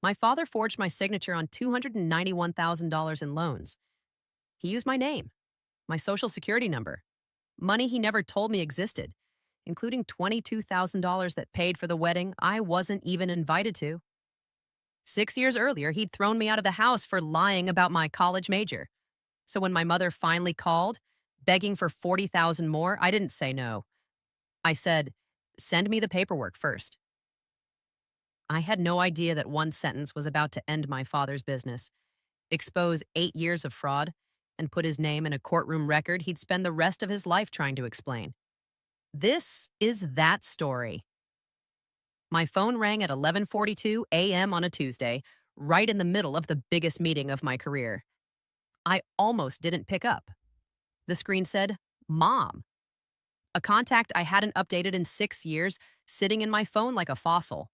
My father forged my signature on $291,000 in loans. He used my name, my social security number, money he never told me existed, including $22,000 that paid for the wedding I wasn't even invited to. 6 years earlier, he'd thrown me out of the house for lying about my college major. So when my mother finally called, begging for 40,000 more, I didn't say no. I said, "Send me the paperwork first." I had no idea that one sentence was about to end my father's business, expose 8 years of fraud, and put his name in a courtroom record he'd spend the rest of his life trying to explain. This is that story. My phone rang at 11:42 a.m. on a Tuesday, right in the middle of the biggest meeting of my career. I almost didn't pick up. The screen said, "Mom," a contact I hadn't updated in 6 years, sitting in my phone like a fossil.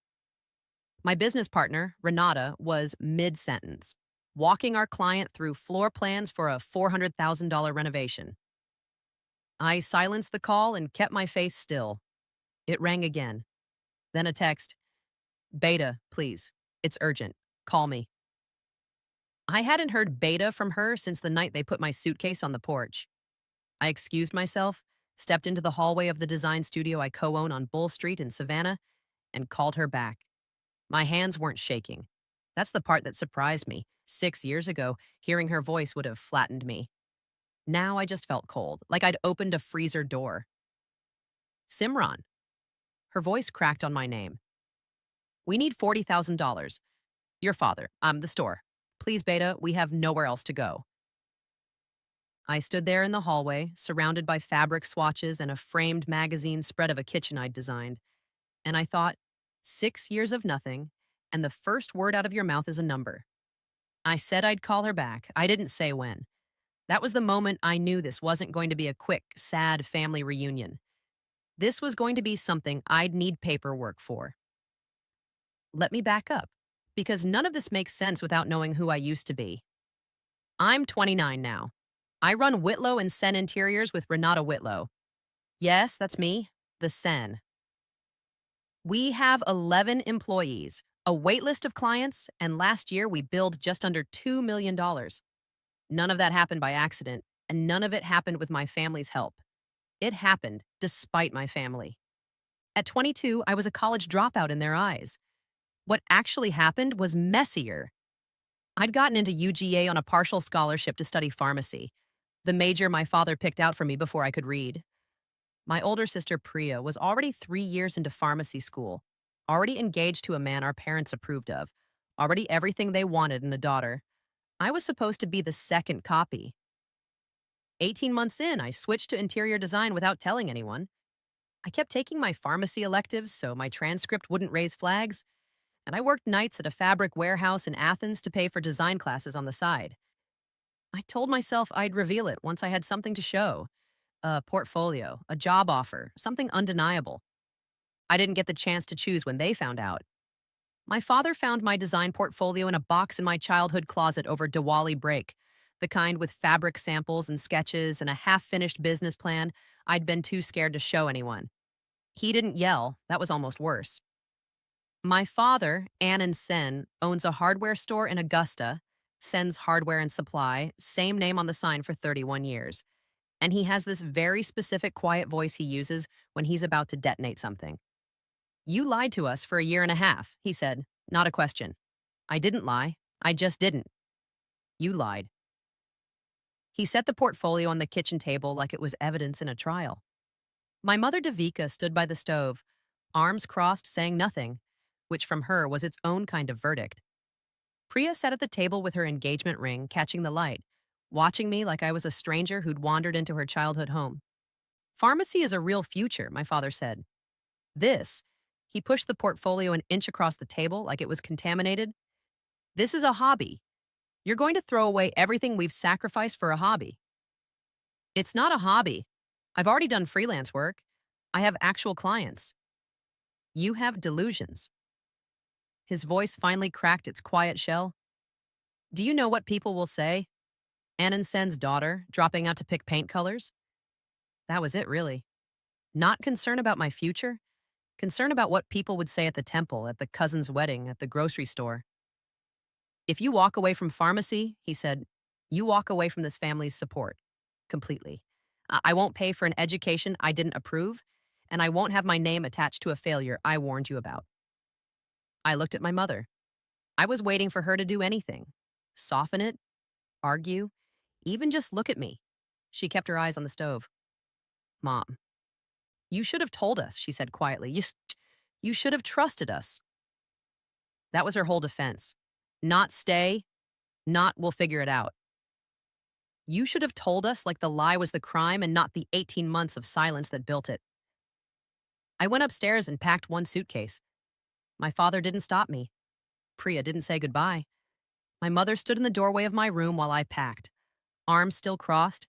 My business partner, Renata, was mid sentence, walking our client through floor plans for a $400,000 renovation. I silenced the call and kept my face still. It rang again. Then a text: "Beta, please. It's urgent. Call me." I hadn't heard beta from her since the night they put my suitcase on the porch. I excused myself, stepped into the hallway of the design studio I co own on Bull Street in Savannah, and called her back. My hands weren't shaking. That's the part that surprised me. 6 years ago, hearing her voice would have flattened me. Now I just felt cold, like I'd opened a freezer door. "Simran." Her voice cracked on my name. "We need $40,000. Your father, the store. Please, Beta, we have nowhere else to go." I stood there in the hallway, surrounded by fabric swatches and a framed magazine spread of a kitchen I'd designed. And I thought, 6 years of nothing, and the first word out of your mouth is a number. I said I'd call her back. I didn't say when. That was the moment I knew this wasn't going to be a quick, sad family reunion. This was going to be something I'd need paperwork for. Let me back up, because none of this makes sense without knowing who I used to be. I'm 29 now. I run Whitlow and Sen Interiors with Renata Whitlow. Yes, that's me, the Sen. We have 11 employees, a wait list of clients, and last year we billed just under $2 million. None of that happened by accident, and none of it happened with my family's help. It happened despite my family. At 22, I was a college dropout in their eyes. What actually happened was messier. I'd gotten into UGA on a partial scholarship to study pharmacy, the major my father picked out for me before I could read. My older sister, Priya, was already 3 years into pharmacy school, already engaged to a man our parents approved of, already everything they wanted in a daughter. I was supposed to be the second copy. 18 months in, I switched to interior design without telling anyone. I kept taking my pharmacy electives so my transcript wouldn't raise flags, and I worked nights at a fabric warehouse in Athens to pay for design classes on the side. I told myself I'd reveal it once I had something to show: a portfolio, a job offer, something undeniable. I didn't get the chance to choose when they found out. My father found my design portfolio in a box in my childhood closet over Diwali break, the kind with fabric samples and sketches and a half-finished business plan I'd been too scared to show anyone. He didn't yell, that was almost worse. My father, Anand Sen, owns a hardware store in Augusta, Sen's Hardware and Supply, same name on the sign, for 31 years. And he has this very specific quiet voice he uses when he's about to detonate something. "You lied to us for a year and a half," he said, not a question. I didn't lie. I just didn't. You lied. He set the portfolio on the kitchen table like it was evidence in a trial. My mother, Devika, stood by the stove, arms crossed, saying nothing, which from her was its own kind of verdict. Priya sat at the table with her engagement ring, catching the light, watching me like I was a stranger who'd wandered into her childhood home. "Pharmacy is a real future," my father said. This, he pushed the portfolio an inch across the table like it was contaminated. "This is a hobby. You're going to throw away everything we've sacrificed for a hobby." "It's not a hobby. I've already done freelance work. I have actual clients." "You have delusions." His voice finally cracked its quiet shell. "Do you know what people will say? Anand Sen's daughter, dropping out to pick paint colors?" That was it, really. Not concern about my future, concern about what people would say at the temple, at the cousin's wedding, at the grocery store. If you walk away from pharmacy, he said, you walk away from this family's support completely. I won't pay for an education I didn't approve, and I won't have my name attached to a failure I warned you about. I looked at my mother. I was waiting for her to do anything, soften it, argue, even just look at me. She kept her eyes on the stove. Mom, you should have told us, she said quietly. You should have trusted us. That was her whole defense. Not stay, not we'll figure it out. You should have told us like the lie was the crime and not the 18 months of silence that built it. I went upstairs and packed one suitcase. My father didn't stop me. Priya didn't say goodbye. My mother stood in the doorway of my room while I packed, arms still crossed,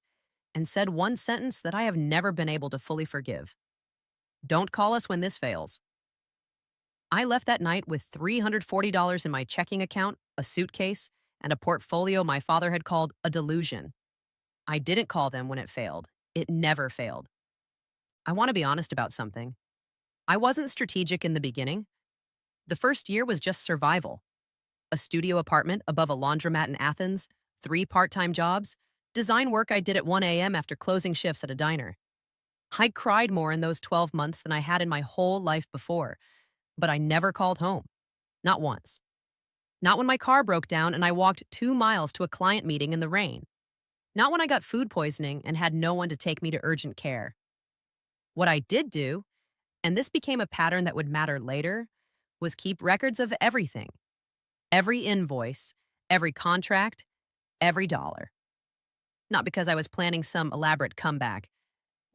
and said one sentence that I have never been able to fully forgive. Don't call us when this fails. I left that night with $340 in my checking account, a suitcase, and a portfolio my father had called a delusion. I didn't call them when it failed. It never failed. I want to be honest about something. I wasn't strategic in the beginning. The first year was just survival. A studio apartment above a laundromat in Athens, 3 part-time jobs, design work I did at 1 a.m. after closing shifts at a diner. I cried more in those 12 months than I had in my whole life before, but I never called home. Not once. Not when my car broke down and I walked 2 miles to a client meeting in the rain. Not when I got food poisoning and had no one to take me to urgent care. What I did do, and this became a pattern that would matter later, was keep records of everything. Every invoice, every contract, every dollar. Not because I was planning some elaborate comeback,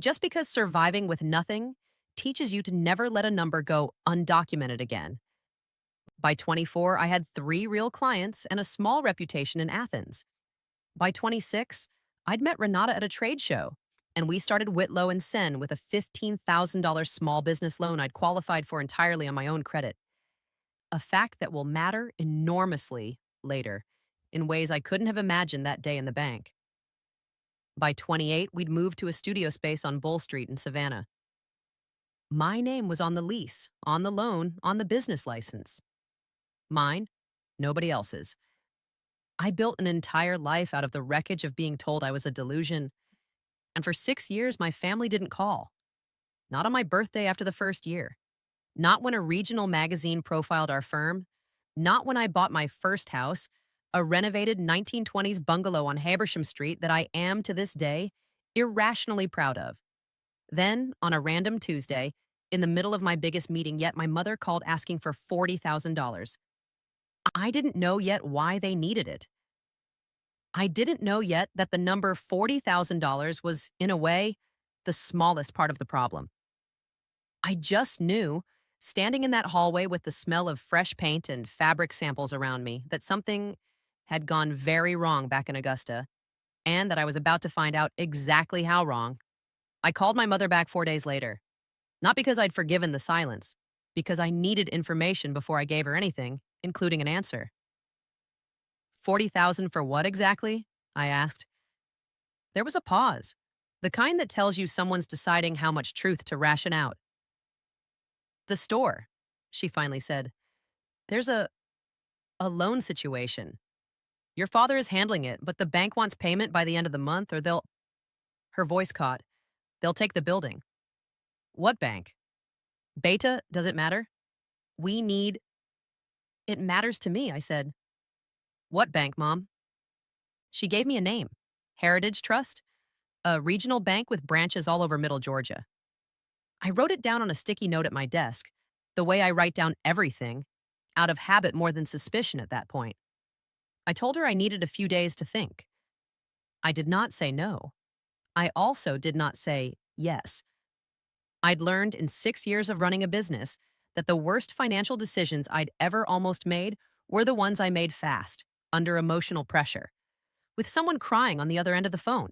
just because surviving with nothing teaches you to never let a number go undocumented again. By 24, I had 3 real clients and a small reputation in Athens. By 26, I'd met Renata at a trade show, and we started Whitlow and Sen with a $15,000 small business loan I'd qualified for entirely on my own credit. A fact that will matter enormously later, in ways I couldn't have imagined that day in the bank. By 28, we'd moved to a studio space on Bull Street in Savannah. My name was on the lease, on the loan, on the business license. Mine, nobody else's. I built an entire life out of the wreckage of being told I was a delusion. And for 6 years, my family didn't call. Not on my birthday after the first year. Not when a regional magazine profiled our firm. Not when I bought my first house, a renovated 1920s bungalow on Habersham Street that I am, to this day, irrationally proud of. Then, on a random Tuesday, in the middle of my biggest meeting yet, my mother called asking for $40,000. I didn't know yet why they needed it. I didn't know yet that the number $40,000 was, in a way, the smallest part of the problem. I just knew, standing in that hallway with the smell of fresh paint and fabric samples around me, that something had gone very wrong back in Augusta, and that I was about to find out exactly how wrong. I called my mother back 4 days later. Not because I'd forgiven the silence, because I needed information before I gave her anything, including an answer. 40,000 for what exactly? I asked. There was a pause, the kind that tells you someone's deciding how much truth to ration out. The store, she finally said. There's a loan situation. Your father is handling it, but the bank wants payment by the end of the month or they'll... Her voice caught. They'll take the building. What bank? Beta, does it matter? We need... It matters to me, I said. What bank, Mom? She gave me a name. Heritage Trust, a regional bank with branches all over Middle Georgia. I wrote it down on a sticky note at my desk, the way I write down everything, out of habit more than suspicion at that point. I told her I needed a few days to think. I did not say no. I also did not say yes. I'd learned in 6 years of running a business that the worst financial decisions I'd ever almost made were the ones I made fast, under emotional pressure, with someone crying on the other end of the phone.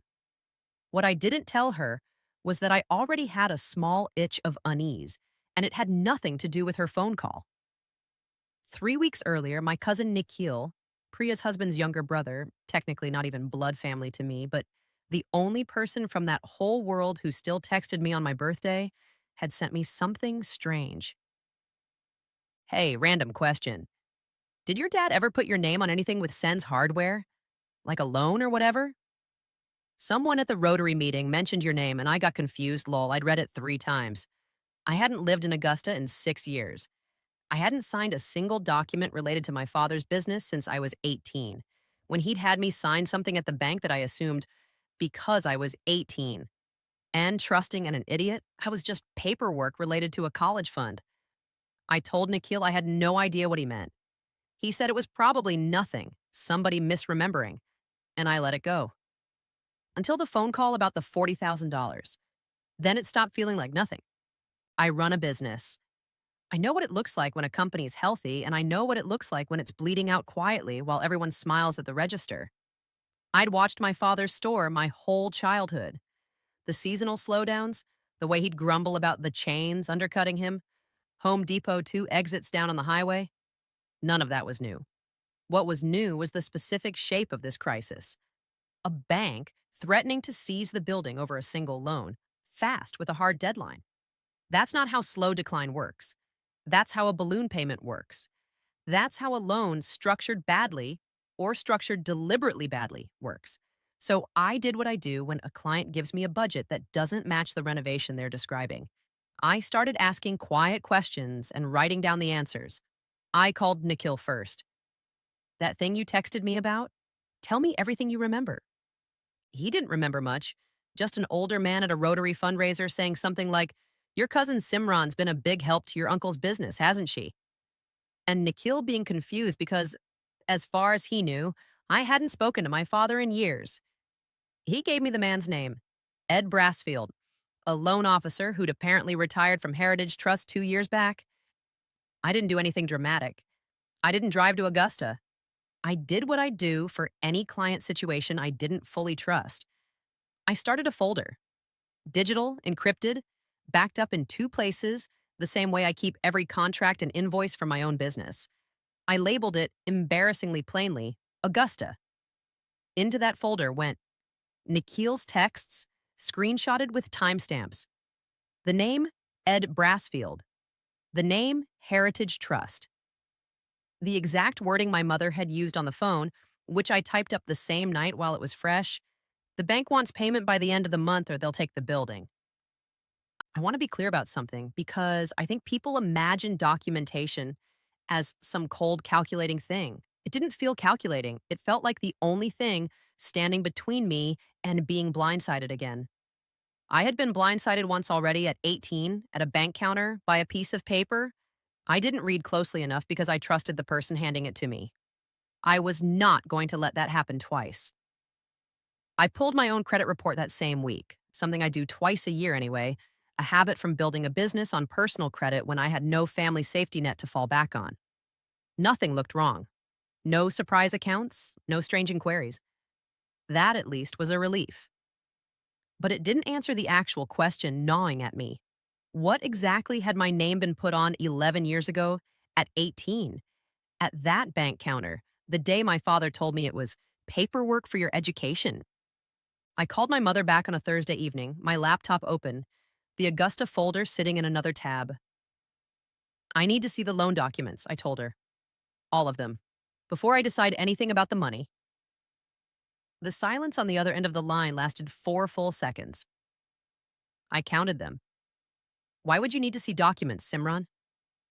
What I didn't tell her was that I already had a small itch of unease, and it had nothing to do with her phone call. 3 weeks earlier, my cousin Nikhil, Priya's husband's younger brother, technically not even blood family to me, but the only person from that whole world who still texted me on my birthday, had sent me something strange. Hey, random question. Did your dad ever put your name on anything with Sen's hardware? Like a loan or whatever? Someone at the Rotary meeting mentioned your name and I got confused, lol. I'd read it 3 times. I hadn't lived in Augusta in 6 years. I hadn't signed a single document related to my father's business since I was 18, when he'd had me sign something at the bank that I assumed because I was 18. And trusting and an idiot, I was just paperwork related to a college fund. I told Nikhil I had no idea what he meant. He said it was probably nothing, somebody misremembering, and I let it go. Until the phone call about the $40,000. Then it stopped feeling like nothing. I run a business. I know what it looks like when a company's healthy, and I know what it looks like when it's bleeding out quietly while everyone smiles at the register. I'd watched my father's store my whole childhood. The seasonal slowdowns, the way he'd grumble about the chains undercutting him, Home Depot 2 exits down on the highway. None of that was new. What was new was the specific shape of this crisis. A bank threatening to seize the building over a single loan, fast with a hard deadline. That's not how slow decline works. That's how a balloon payment works. That's how a loan structured badly or structured deliberately badly works. So I did what I do when a client gives me a budget that doesn't match the renovation they're describing. I started asking quiet questions and writing down the answers. I called Nikhil first. That thing you texted me about? Tell me everything you remember. He didn't remember much, just an older man at a Rotary fundraiser saying something like, "Your cousin Simran's been a big help to your uncle's business, hasn't she?" And Nikhil being confused because, as far as he knew, I hadn't spoken to my father in years. He gave me the man's name, Ed Brassfield, a loan officer who'd apparently retired from Heritage Trust 2 years back. I didn't do anything dramatic. I didn't drive to Augusta. I did what I do for any client situation I didn't fully trust. I started a folder, digital, encrypted, backed up in 2 places, the same way I keep every contract and invoice for my own business. I labeled it, embarrassingly plainly, Augusta. Into that folder went Nikhil's texts, screenshotted with timestamps. The name, Ed Brassfield. The name, Heritage Trust. The exact wording my mother had used on the phone, which I typed up the same night while it was fresh. The bank wants payment by the end of the month or they'll take the building. I want to be clear about something because I think people imagine documentation as some cold, calculating thing. It didn't feel calculating. It felt like the only thing standing between me and being blindsided again. I had been blindsided once already at 18 at a bank counter by a piece of paper. I didn't read closely enough because I trusted the person handing it to me. I was not going to let that happen twice. I pulled my own credit report that same week, something I do twice a year anyway, a habit from building a business on personal credit when I had no family safety net to fall back on. Nothing looked wrong. No surprise accounts, no strange inquiries. That, at least, was a relief. But it didn't answer the actual question gnawing at me. What exactly had my name been put on 11 years ago at 18? At that bank counter, the day my father told me it was paperwork for your education. I called my mother back on a Thursday evening, my laptop open, the Augusta folder sitting in another tab. "I need to see the loan documents," I told her. "All of them. Before I decide anything about the money." The silence on the other end of the line lasted 4 full seconds. I counted them. "Why would you need to see documents, Simran?"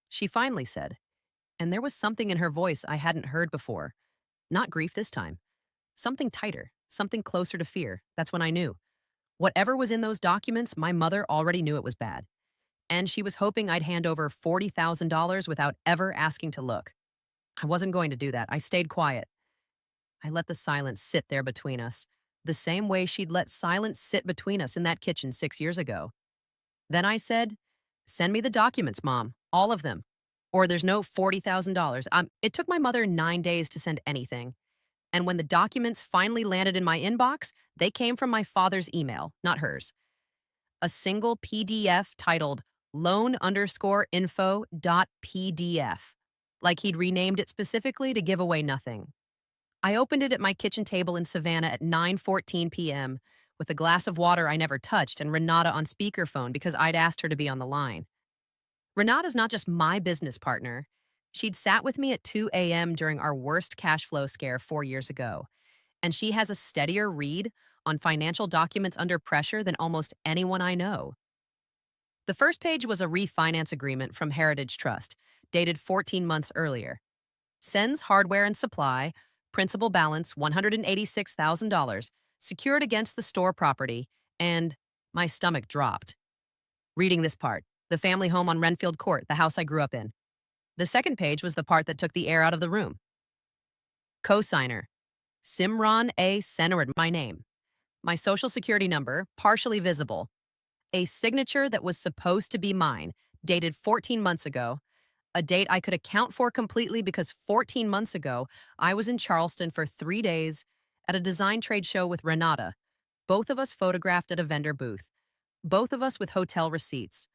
She finally said, and there was something in her voice I hadn't heard before. Not grief this time. Something tighter, something closer to fear. That's when I knew. Whatever was in those documents, my mother already knew it was bad. And she was hoping I'd hand over $40,000 without ever asking to look. I wasn't going to do that. I stayed quiet. I let the silence sit there between us, the same way she'd let silence sit between us in that kitchen 6 years ago. Then I said, "Send me the documents, Mom, all of them. Or there's no $40,000. It took my mother 9 days to send anything. And when the documents finally landed in my inbox, they came from my father's email, not hers. A single PDF titled loan_info.pdf, like he'd renamed it specifically to give away nothing. I opened it at my kitchen table in Savannah at 9:14 p.m. with a glass of water I never touched and Renata on speakerphone because I'd asked her to be on the line. Renata's not just my business partner. She'd sat with me at 2 a.m. during our worst cash flow scare 4 years ago, and she has a steadier read on financial documents under pressure than almost anyone I know. The first page was a refinance agreement from Heritage Trust, dated 14 months earlier. Sends hardware and supply, principal balance $186,000, secured against the store property, and my stomach dropped. Reading this part, the family home on Renfield Court, the house I grew up in. The second page was the part that took the air out of the room. Cosigner, Simran A. Senarad, my name. My social security number, partially visible. A signature that was supposed to be mine, dated 14 months ago, a date I could account for completely because 14 months ago, I was in Charleston for 3 days at a design trade show with Renata, both of us photographed at a vendor booth, both of us with hotel receipts,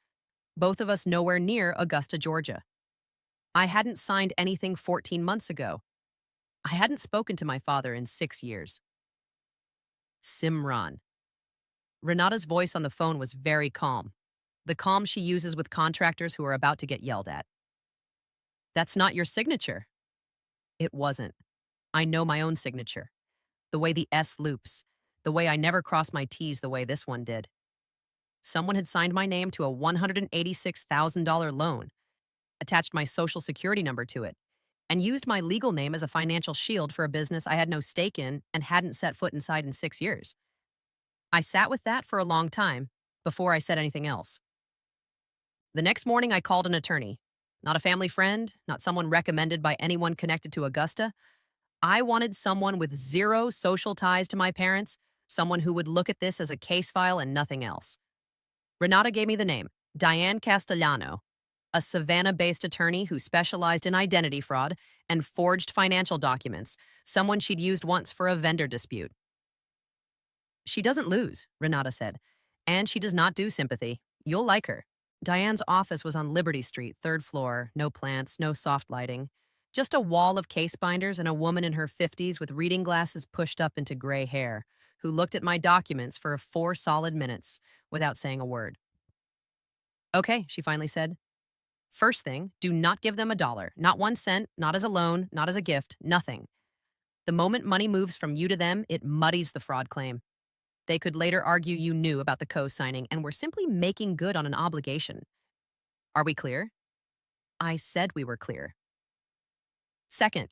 both of us nowhere near Augusta, Georgia. I hadn't signed anything 14 months ago. I hadn't spoken to my father in 6 years. Simran. Renata's voice on the phone was very calm, the calm she uses with contractors who are about to get yelled at. That's not your signature. It wasn't. I know my own signature. The way the S loops. The way I never cross my T's the way this one did. Someone had signed my name to a $186,000 loan, attached my social security number to it, and used my legal name as a financial shield for a business I had no stake in and hadn't set foot inside in 6 years. I sat with that for a long time before I said anything else. The next morning, I called an attorney. Not a family friend, not someone recommended by anyone connected to Augusta. I wanted someone with zero social ties to my parents, someone who would look at this as a case file and nothing else. Renata gave me the name, Diane Castellano, a Savannah-based attorney who specialized in identity fraud and forged financial documents, someone she'd used once for a vendor dispute. She doesn't lose, Renata said, and she does not do sympathy. You'll like her. Diane's office was on Liberty Street, third floor, no plants, no soft lighting. Just a wall of case binders and a woman in her 50s with reading glasses pushed up into gray hair, who looked at my documents for 4 solid minutes without saying a word. Okay, she finally said. First thing, do not give them $1, not 1 cent, not as a loan, not as a gift, nothing. The moment money moves from you to them, it muddies the fraud claim. They could later argue you knew about the co-signing and were simply making good on an obligation. Are we clear? I said we were clear. Second,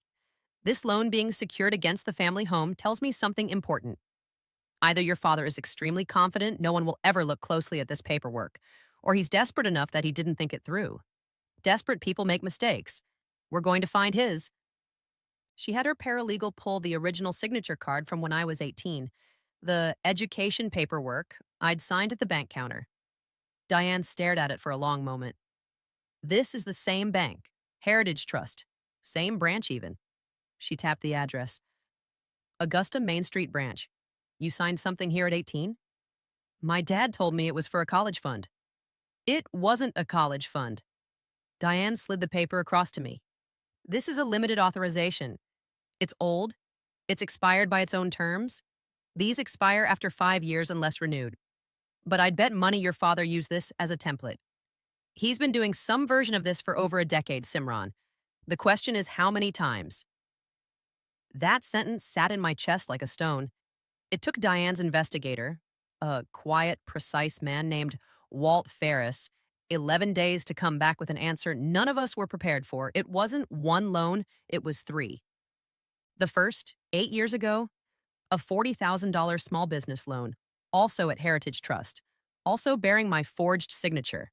this loan being secured against the family home tells me something important. Either your father is extremely confident no one will ever look closely at this paperwork, or he's desperate enough that he didn't think it through. Desperate people make mistakes. We're going to find his. She had her paralegal pull the original signature card from when I was 18, the education paperwork I'd signed at the bank counter. Diane stared at it for a long moment. This is the same bank, Heritage Trust, same branch even. She tapped the address. Augusta Main Street branch. You signed something here at 18? My dad told me it was for a college fund. It wasn't a college fund. Diane slid the paper across to me. This is a limited authorization. It's old. It's expired by its own terms. These expire after 5 years unless renewed. But I'd bet money your father used this as a template. He's been doing some version of this for over a decade, Simran. The question is how many times? That sentence sat in my chest like a stone. It took Diane's investigator, a quiet, precise man named Walt Ferris, 11 days to come back with an answer none of us were prepared for. It wasn't one loan, it was 3. The first, 8 years ago, a $40,000 small business loan, also at Heritage Trust, also bearing my forged signature.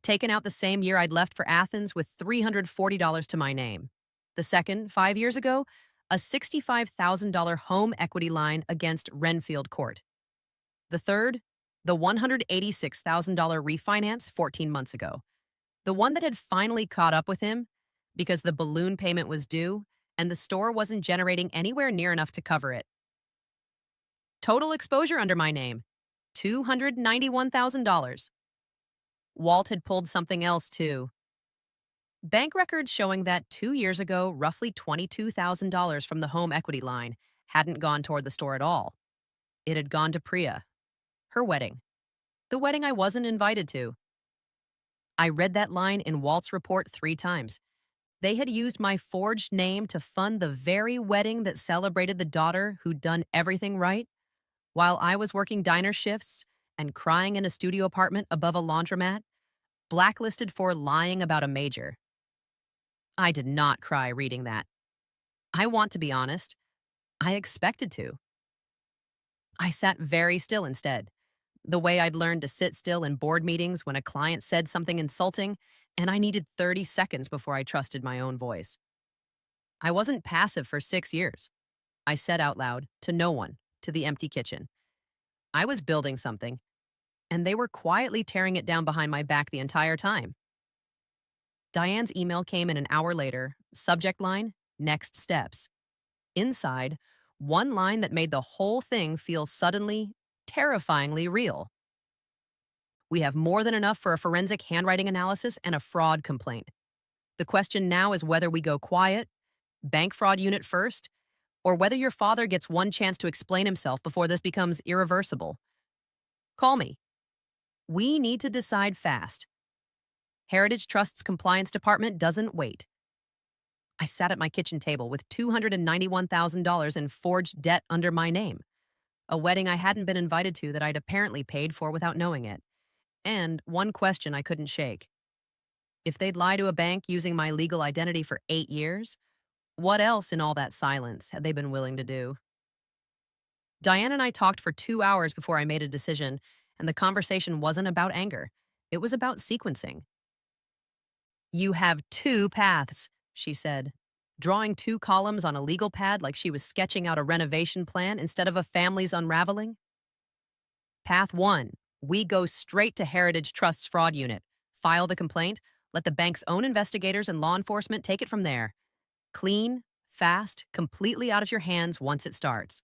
Taken out the same year I'd left for Athens with $340 to my name. The second, 5 years ago, a $65,000 home equity line against Renfield Court. The third, the $186,000 refinance 14 months ago. The one that had finally caught up with him because the balloon payment was due and the store wasn't generating anywhere near enough to cover it. Total exposure under my name, $291,000. Walt had pulled something else, too. Bank records showing that 2 years ago, roughly $22,000 from the home equity line hadn't gone toward the store at all. It had gone to Priya, her wedding, the wedding I wasn't invited to. I read that line in Walt's report 3 times. They had used my forged name to fund the very wedding that celebrated the daughter who'd done everything right, while I was working diner shifts and crying in a studio apartment above a laundromat, blacklisted for lying about a major. I did not cry reading that. I want to be honest. I expected to. I sat very still instead, the way I'd learned to sit still in board meetings when a client said something insulting, and I needed 30 seconds before I trusted my own voice. I wasn't passive for 6 years. I said out loud, to no one, to the empty kitchen. I was building something, and they were quietly tearing it down behind my back the entire time. Diane's email came in an hour later, subject line, next steps. Inside, one line that made the whole thing feel suddenly, terrifyingly real. We have more than enough for a forensic handwriting analysis and a fraud complaint. The question now is whether we go quiet, bank fraud unit first, or whether your father gets one chance to explain himself before this becomes irreversible. Call me. We need to decide fast. Heritage Trust's compliance department doesn't wait. I sat at my kitchen table with $291,000 in forged debt under my name, a wedding I hadn't been invited to that I'd apparently paid for without knowing it, and one question I couldn't shake. If they'd lie to a bank using my legal identity for 8 years, what else in all that silence had they been willing to do? Diane and I talked for 2 hours before I made a decision, and the conversation wasn't about anger. It was about sequencing. You have two paths, she said, drawing two columns on a legal pad like she was sketching out a renovation plan instead of a family's unraveling. Path one, we go straight to Heritage Trust's fraud unit, file the complaint, let the bank's own investigators and law enforcement take it from there. Clean, fast, completely out of your hands once it starts.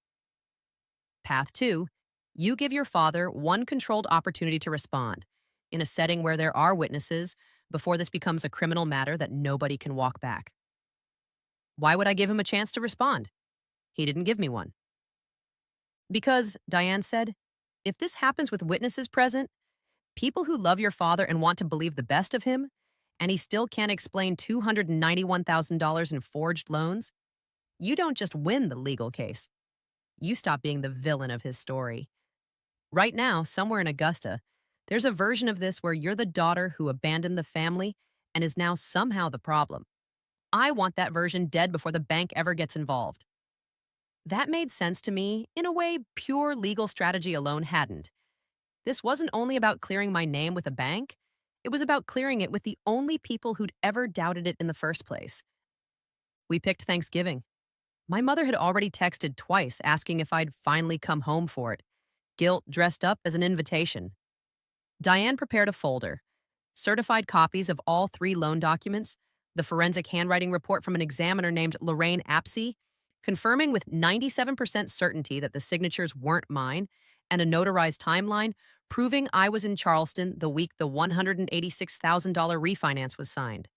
Path two, you give your father one controlled opportunity to respond in a setting where there are witnesses before this becomes a criminal matter that nobody can walk back. Why would I give him a chance to respond? He didn't give me one. Because, Diane said, if this happens with witnesses present, people who love your father and want to believe the best of him, and he still can't explain $291,000 in forged loans, you don't just win the legal case. You stop being the villain of his story. Right now, somewhere in Augusta, there's a version of this where you're the daughter who abandoned the family and is now somehow the problem. I want that version dead before the bank ever gets involved. That made sense to me in a way pure legal strategy alone hadn't. This wasn't only about clearing my name with a bank, it was about clearing it with the only people who'd ever doubted it in the first place. We picked Thanksgiving. My mother had already texted twice asking if I'd finally come home for it, guilt dressed up as an invitation. Diane prepared a folder, certified copies of all 3 loan documents, the forensic handwriting report from an examiner named Lorraine Apsey, confirming with 97% certainty that the signatures weren't mine, and a notarized timeline proving I was in Charleston the week the $186,000 refinance was signed.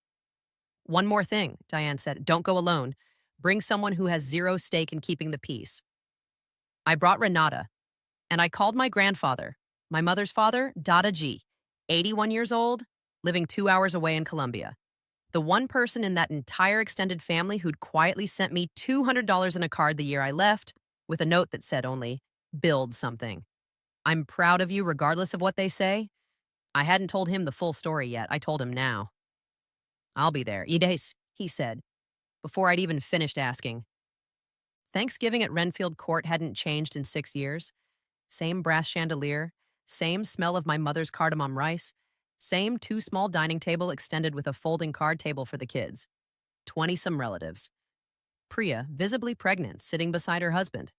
One more thing, Diane said, don't go alone. Bring someone who has zero stake in keeping the peace. I brought Renata, and I called my grandfather, my mother's father, Dada G, 81 years old, living 2 hours away in Colombia. The one person in that entire extended family who'd quietly sent me $200 in a card the year I left, with a note that said only, build something. I'm proud of you regardless of what they say. I hadn't told him the full story yet. I told him now. I'll be there. Ides, he said, before I'd even finished asking. Thanksgiving at Renfield Court hadn't changed in 6 years. Same brass chandelier, same smell of my mother's cardamom rice, same 2 small dining table extended with a folding card table for the kids. 20-some relatives. Priya, visibly pregnant, sitting beside her husband.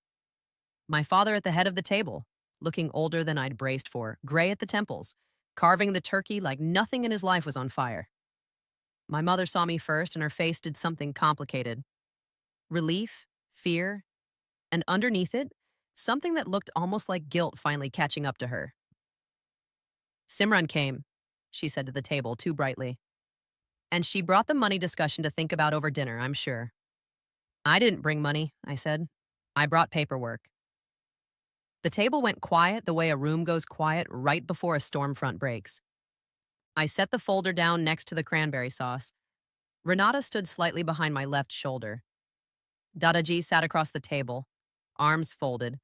My father at the head of the table, looking older than I'd braced for, gray at the temples, carving the turkey like nothing in his life was on fire. My mother saw me first, and her face did something complicated. Relief, fear, and underneath it, something that looked almost like guilt finally catching up to her. Simran came, she said to the table too brightly. And she brought the money discussion to think about over dinner, I'm sure. I didn't bring money, I said. I brought paperwork. The table went quiet the way a room goes quiet right before a storm front breaks. I set the folder down next to the cranberry sauce. Renata stood slightly behind my left shoulder. Dadaji sat across the table, arms folded,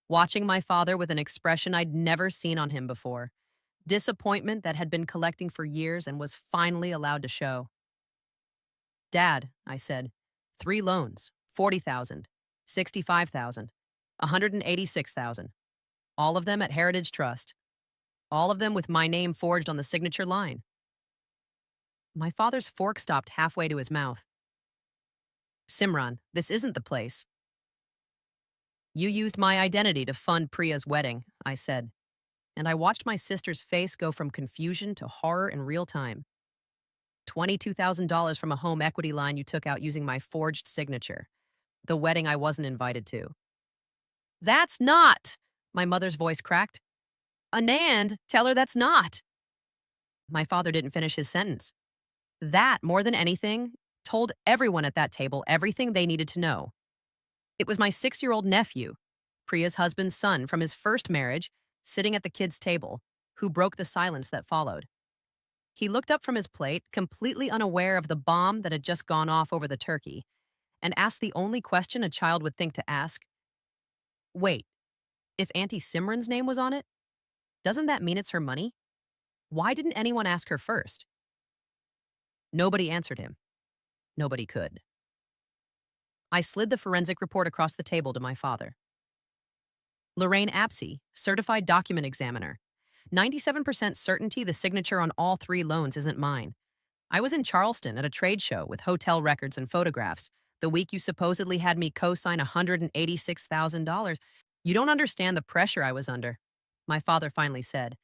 watching my father with an expression I'd never seen on him before. Disappointment that had been collecting for years and was finally allowed to show. Dad, I said, 3 loans, 40,000, 65,000, 186,000. All of them at Heritage Trust. All of them with my name forged on the signature line. My father's fork stopped halfway to his mouth. Simran, this isn't the place. You used my identity to fund Priya's wedding, I said, and I watched my sister's face go from confusion to horror in real time. $22,000 from a home equity line you took out using my forged signature. The wedding I wasn't invited to. That's not, my mother's voice cracked. Anand, tell her that's not. My father didn't finish his sentence. That, more than anything, told everyone at that table everything they needed to know. It was my 6-year-old nephew, Priya's husband's son from his first marriage, sitting at the kids' table, who broke the silence that followed. He looked up from his plate, completely unaware of the bomb that had just gone off over the turkey, and asked the only question a child would think to ask. Wait, if Auntie Simran's name was on it, doesn't that mean it's her money? Why didn't anyone ask her first? Nobody answered him. Nobody could. I slid the forensic report across the table to my father. Lorraine Apsey, certified document examiner. 97% certainty the signature on all 3 loans isn't mine. I was in Charleston at a trade show with hotel records and photographs the week you supposedly had me co-sign $186,000. You don't understand the pressure I was under, my father finally said,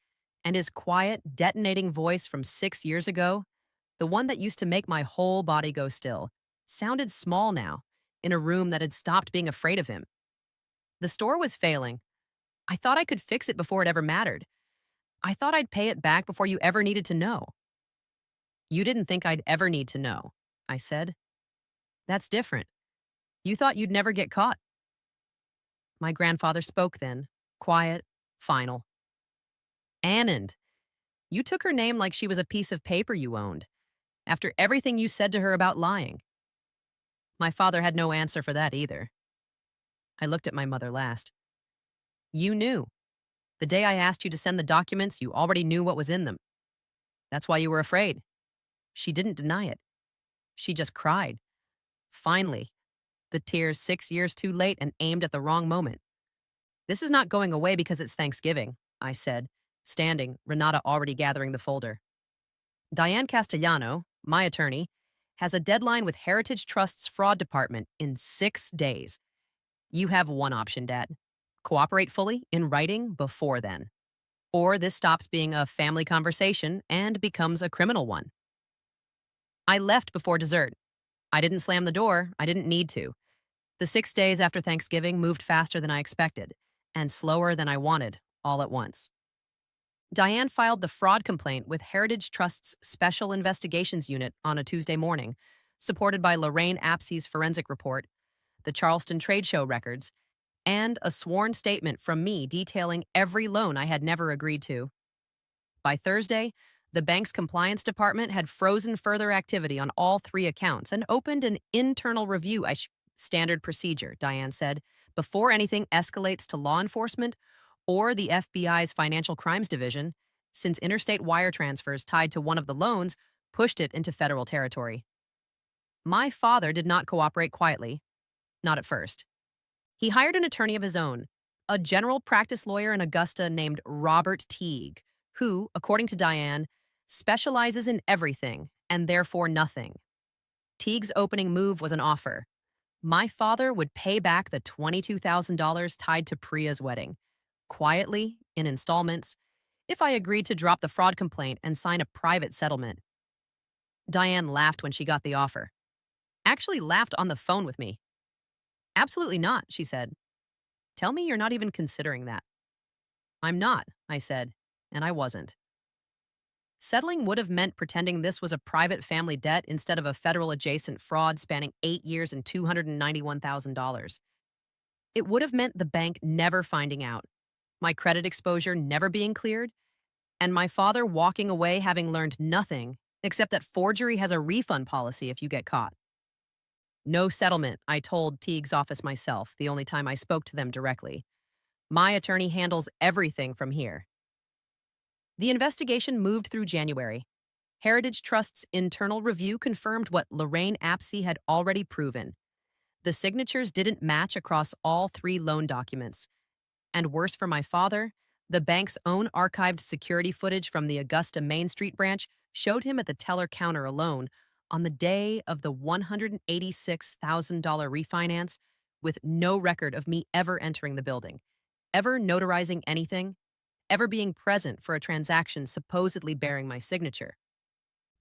and his quiet, detonating voice from 6 years ago, the one that used to make my whole body go still, sounded small now, in a room that had stopped being afraid of him. The store was failing. I thought I could fix it before it ever mattered. I thought I'd pay it back before you ever needed to know. You didn't think I'd ever need to know, I said. That's different. You thought you'd never get caught. My grandfather spoke then, quiet, final. Anand, you took her name like she was a piece of paper you owned, after everything you said to her about lying. My father had no answer for that either. I looked at my mother last. You knew. The day I asked you to send the documents, you already knew what was in them. That's why you were afraid. She didn't deny it. She just cried. Finally, the tears 6 years too late and aimed at the wrong moment. This is not going away because it's Thanksgiving, I said, standing, Renata already gathering the folder. Diane Castellano, my attorney, has a deadline with Heritage Trust's fraud department in 6 days. You have one option, Dad. Cooperate fully in writing before then. Or this stops being a family conversation and becomes a criminal one. I left before dessert. I didn't slam the door. I didn't need to. The 6 days after Thanksgiving moved faster than I expected and slower than I wanted, all at once. Diane filed the fraud complaint with Heritage Trust's Special Investigations Unit on a Tuesday morning, supported by Lorraine Apsey's forensic report, the Charleston trade show records, and a sworn statement from me detailing every loan I had never agreed to. By Thursday, the bank's compliance department had frozen further activity on all 3 accounts and opened an internal review. Standard procedure, Diane said, before anything escalates to law enforcement or the FBI's Financial Crimes Division, since interstate wire transfers tied to one of the loans pushed it into federal territory. My father did not cooperate quietly, not at first. He hired an attorney of his own, a general practice lawyer in Augusta named Robert Teague, who, according to Diane, specializes in everything and therefore nothing. Teague's opening move was an offer. My father would pay back the $22,000 tied to Priya's wedding, quietly, in installments, if I agreed to drop the fraud complaint and sign a private settlement. Diane laughed when she got the offer. Actually laughed on the phone with me. Absolutely not, she said. Tell me you're not even considering that. I'm not, I said, and I wasn't. Settling would have meant pretending this was a private family debt instead of a federal adjacent fraud spanning 8 years and $291,000. It would have meant the bank never finding out, my credit exposure never being cleared, and my father walking away having learned nothing except that forgery has a refund policy if you get caught. No settlement, I told Teague's office myself, the only time I spoke to them directly. My attorney handles everything from here. The investigation moved through January. Heritage Trust's internal review confirmed what Lorraine Apsey had already proven. The signatures didn't match across all three loan documents. And worse for my father, the bank's own archived security footage from the Augusta Main Street branch showed him at the teller counter alone on the day of the $186,000 refinance with no record of me ever entering the building, ever notarizing anything, ever being present for a transaction supposedly bearing my signature.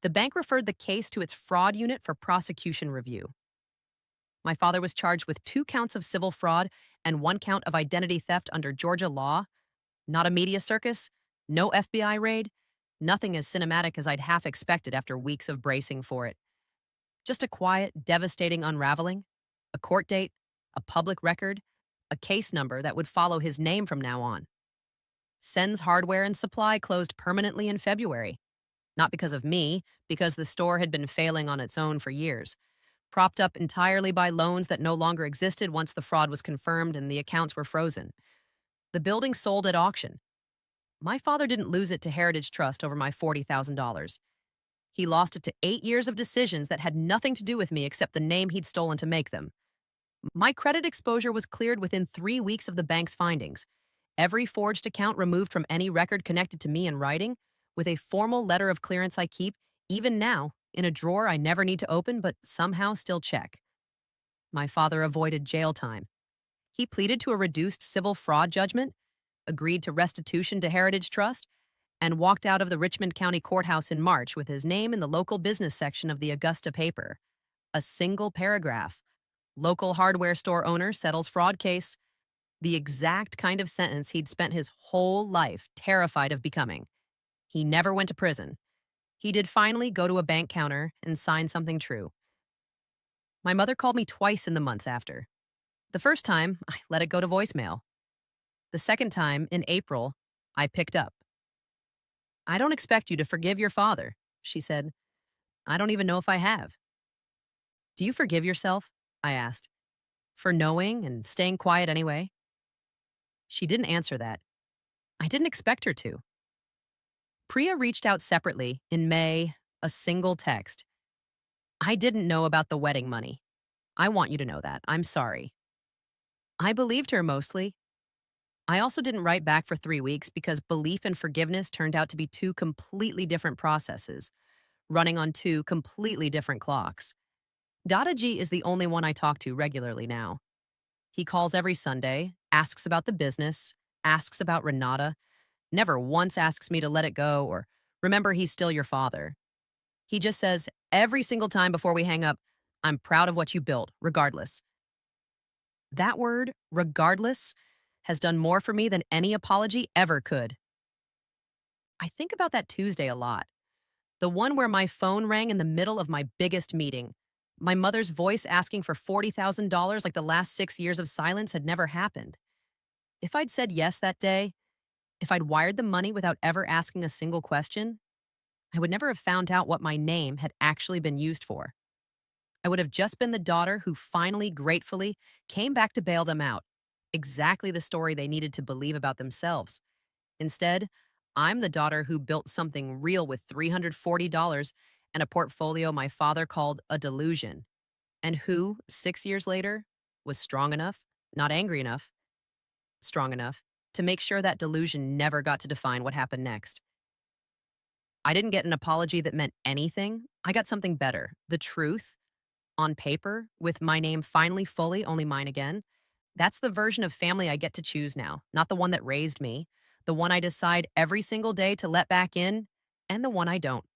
The bank referred the case to its fraud unit for prosecution review. My father was charged with 2 counts of civil fraud and 1 count of identity theft under Georgia law. Not a media circus, no FBI raid, nothing as cinematic as I'd half expected after weeks of bracing for it. Just a quiet, devastating unraveling, a court date, a public record, a case number that would follow his name from now on. Sen's Hardware and Supply closed permanently in February. Not because of me, because the store had been failing on its own for years, propped up entirely by loans that no longer existed once the fraud was confirmed and the accounts were frozen. The building sold at auction. My father didn't lose it to Heritage Trust over my $40,000. He lost it to 8 years of decisions that had nothing to do with me except the name he'd stolen to make them. My credit exposure was cleared within 3 weeks of the bank's findings. Every forged account removed from any record connected to me in writing, with a formal letter of clearance I keep, even now, in a drawer I never need to open but somehow still check. My father avoided jail time. He pleaded to a reduced civil fraud judgment, agreed to restitution to Heritage Trust, and walked out of the Richmond County Courthouse in March with his name in the local business section of the Augusta paper. A single paragraph. Local hardware store owner settles fraud case. The exact kind of sentence he'd spent his whole life terrified of becoming. He never went to prison. He did finally go to a bank counter and sign something true. My mother called me twice in the months after. The first time, I let it go to voicemail. The second time, in April, I picked up. "I don't expect you to forgive your father," she said. "I don't even know if I have." "Do you forgive yourself?" I asked. "For knowing and staying quiet anyway?" She didn't answer that. I didn't expect her to. Priya reached out separately in May, a single text. "I didn't know about the wedding money. I want you to know that. I'm sorry." I believed her mostly. I also didn't write back for 3 weeks because belief and forgiveness turned out to be 2 completely different processes, running on 2 completely different clocks. Dadaji is the only one I talk to regularly now. He calls every Sunday, asks about the business, asks about Renata, never once asks me to let it go or remember he's still your father. He just says every single time before we hang up, "I'm proud of what you built, regardless." That word, regardless, has done more for me than any apology ever could. I think about that Tuesday a lot. The one where my phone rang in the middle of my biggest meeting. My mother's voice asking for $40,000 like the last 6 years of silence had never happened. If I'd said yes that day, if I'd wired the money without ever asking a single question, I would never have found out what my name had actually been used for. I would have just been the daughter who finally, gratefully, came back to bail them out. Exactly the story they needed to believe about themselves. Instead, I'm the daughter who built something real with $340 and a portfolio my father called a delusion, and who, 6 years later, was strong enough, not angry enough, strong enough, to make sure that delusion never got to define what happened next. I didn't get an apology that meant anything. I got something better, the truth, on paper, with my name finally fully only mine again. That's the version of family I get to choose now, not the one that raised me, the one I decide every single day to let back in, and the one I don't.